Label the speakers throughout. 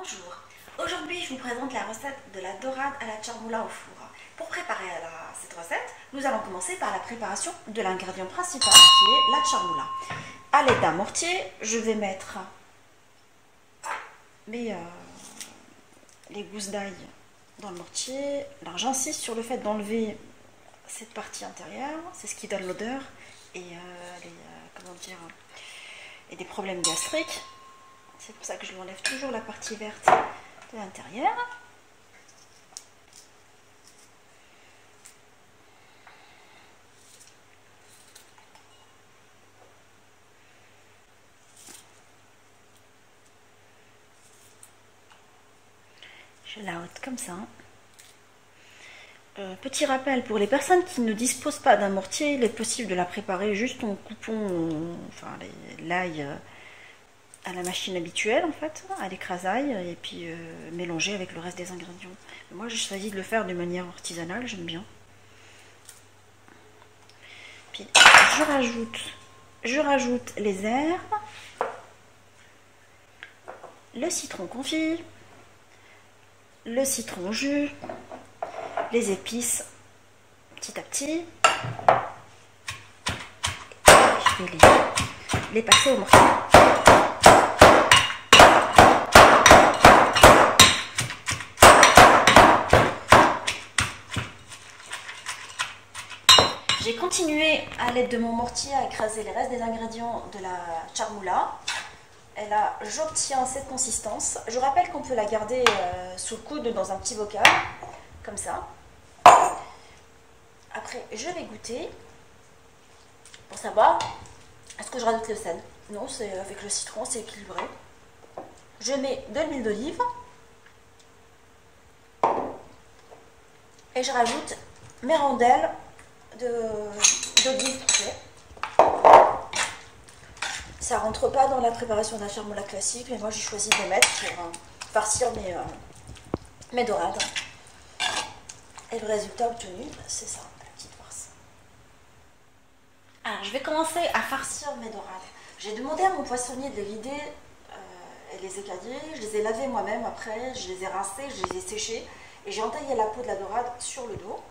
Speaker 1: Bonjour, aujourd'hui je vous présente la recette de la dorade à la charmoula au four. Pour préparer cette recette, nous allons commencer par la préparation de l'ingrédient principal qui est la charmoula. À l'aide d'un mortier, je vais mettre les gousses d'ail dans le mortier. Alors j'insiste sur le fait d'enlever cette partie intérieure, c'est ce qui donne l'odeur et et des problèmes gastriques. C'est pour ça que je lui enlève toujours la partie verte de l'intérieur. Je la ôte comme ça. Petit rappel, pour les personnes qui ne disposent pas d'un mortier, il est possible de la préparer juste en coupant l'ail à la machine habituelle, en fait, à l'écrasaille, et puis mélanger avec le reste des ingrédients. Moi, j'ai choisi de le faire de manière artisanale, j'aime bien. Puis, je rajoute les herbes, le citron confit, le citron jus, les épices petit à petit. Je vais les passer au mortier. J'ai continué à l'aide de mon mortier à écraser les restes des ingrédients de la charmoula. Et là, j'obtiens cette consistance. Je rappelle qu'on peut la garder sous le coude dans un petit bocal, comme ça. Après, je vais goûter pour savoir est-ce que je rajoute le sel. Non, c'est avec le citron, c'est équilibré. Je mets de l'huile d'olive et je rajoute mes rondelles d'olive coupée. Ça rentre pas dans la préparation de la charmoula classique, mais moi j'ai choisi de les mettre pour farcir mes dorades. Et le résultat obtenu, c'est ça, la petite farce. Alors je vais commencer à farcir mes dorades. J'ai demandé à mon poissonnier de les vider et les écailler. Je les ai lavés moi-même après, je les ai rincés, je les ai séchés et j'ai entaillé la peau de la dorade sur le dos.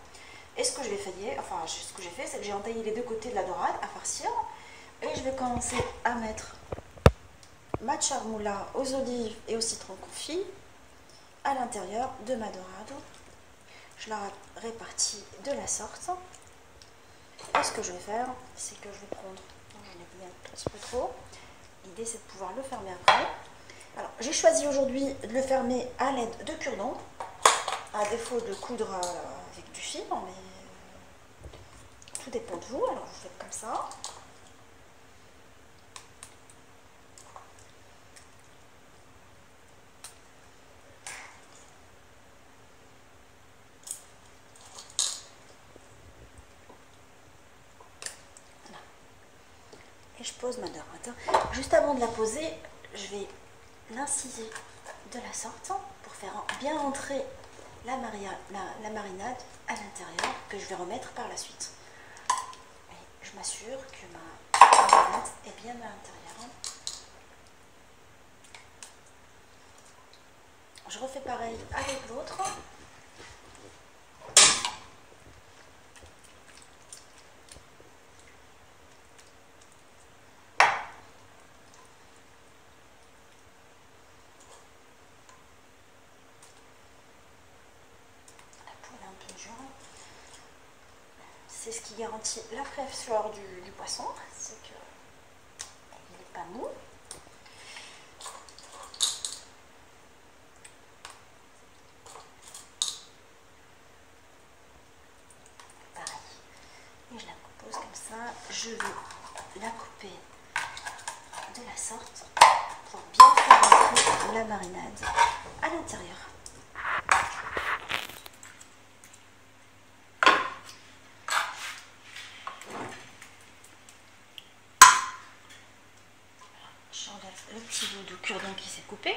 Speaker 1: Et ce que j'ai fait, c'est que j'ai entaillé les deux côtés de la dorade à farcir. Et je vais commencer à mettre ma charmoula aux olives et au citron confit à l'intérieur de ma dorade. Je la répartis de la sorte. Et ce que je vais faire, c'est que je vais prendre, j'en ai mis un petit peu trop. L'idée, c'est de pouvoir le fermer après. Alors, j'ai choisi aujourd'hui de le fermer à l'aide de cure-dents, à défaut de coudre avec du fil, mais tout dépend de vous. Alors, vous faites comme ça. Et je pose ma dorade. Juste avant de la poser, je vais l'inciser de la sorte pour faire bien entrer la marinade à l'intérieur que je vais remettre par la suite. Et je m'assure que ma marinade est bien à l'intérieur. Je refais pareil avec l'autre. C'est ce qui garantit la fraîcheur du poisson, c'est qu'il n'est pas mou. Pareil. Et je la compose comme ça. Je vais la couper de la sorte pour bien faire entrer la marinade à l'intérieur. J'enlève le petit bout de cure-dent qui s'est coupé.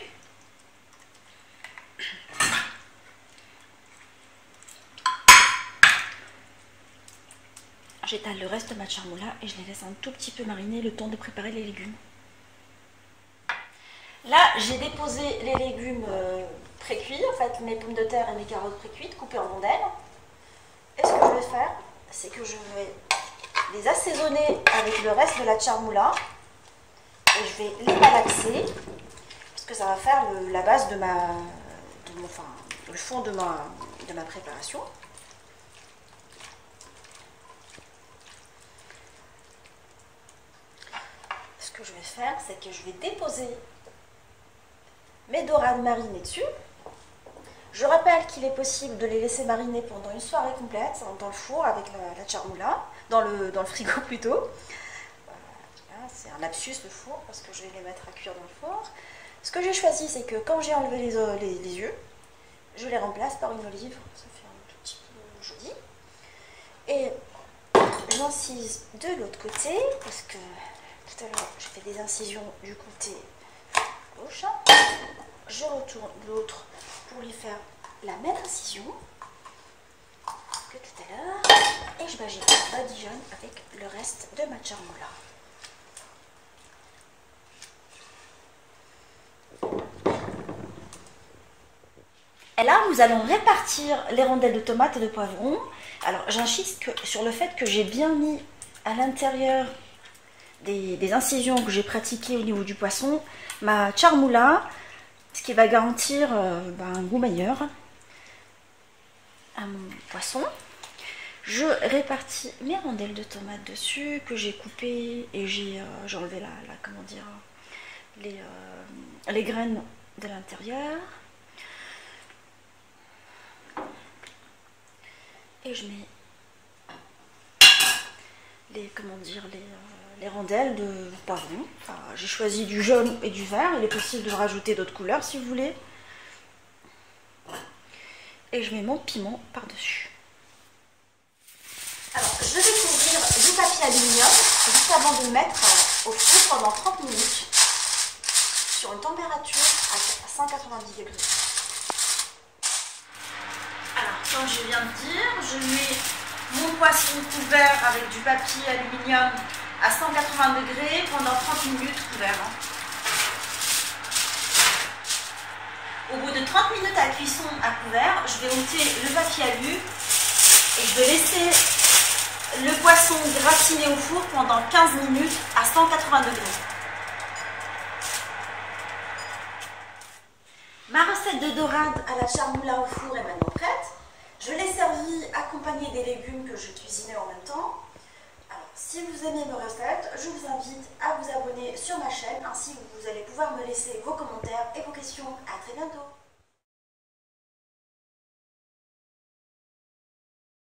Speaker 1: J'étale le reste de ma charmoula et je les laisse un tout petit peu mariner le temps de préparer les légumes. Là, j'ai déposé les légumes pré-cuits, en fait, mes pommes de terre et mes carottes pré-cuites, coupées en rondelles. Et ce que je vais faire, c'est que je vais les assaisonner avec le reste de la charmoula. Et je vais les malaxer, parce que ça va faire la base le fond de ma préparation. Ce que je vais faire, c'est que je vais déposer mes dorades marinées dessus. Je rappelle qu'il est possible de les laisser mariner pendant une soirée complète dans le four avec la charmoula, dans le frigo plutôt. C'est un lapsus le four parce que je vais les mettre à cuire dans le four. Ce que j'ai choisi, c'est que quand j'ai enlevé les yeux, je les remplace par une olive. Ça fait un tout petit peu joli. Et j'incise de l'autre côté parce que tout à l'heure j'ai fait des incisions du côté gauche. Je retourne l'autre pour lui faire la même incision que tout à l'heure. Et je badigeonne avec le reste de ma charmoula. Et là, nous allons répartir les rondelles de tomates et de poivrons. Alors, j'insiste sur le fait que j'ai bien mis à l'intérieur des incisions que j'ai pratiquées au niveau du poisson ma charmoula, ce qui va garantir un goût meilleur à mon poisson. Je répartis mes rondelles de tomates dessus que j'ai coupées et j'ai enlevé les graines de l'intérieur. Et je mets les rondelles de poivron. Enfin, j'ai choisi du jaune et du vert. Il est possible de rajouter d'autres couleurs si vous voulez. Et je mets mon piment par-dessus. Alors, je vais couvrir du papier aluminium juste avant de le mettre au four pendant 30 minutes sur une température à 190 degrés. Alors, comme je viens de dire, je mets mon poisson couvert avec du papier aluminium à 180 degrés pendant 30 minutes couvert. Au bout de 30 minutes à cuisson à couvert, je vais ôter le papier alu et je vais laisser le poisson gratiner au four pendant 15 minutes à 180 degrés. Ma recette de dorade à la charmoula au four est maintenant prête. Je l'ai servie accompagnée des légumes que je cuisinais en même temps. Alors, si vous aimez mes recettes, je vous invite à vous abonner sur ma chaîne, ainsi vous allez pouvoir me laisser vos commentaires et vos questions. À très bientôt.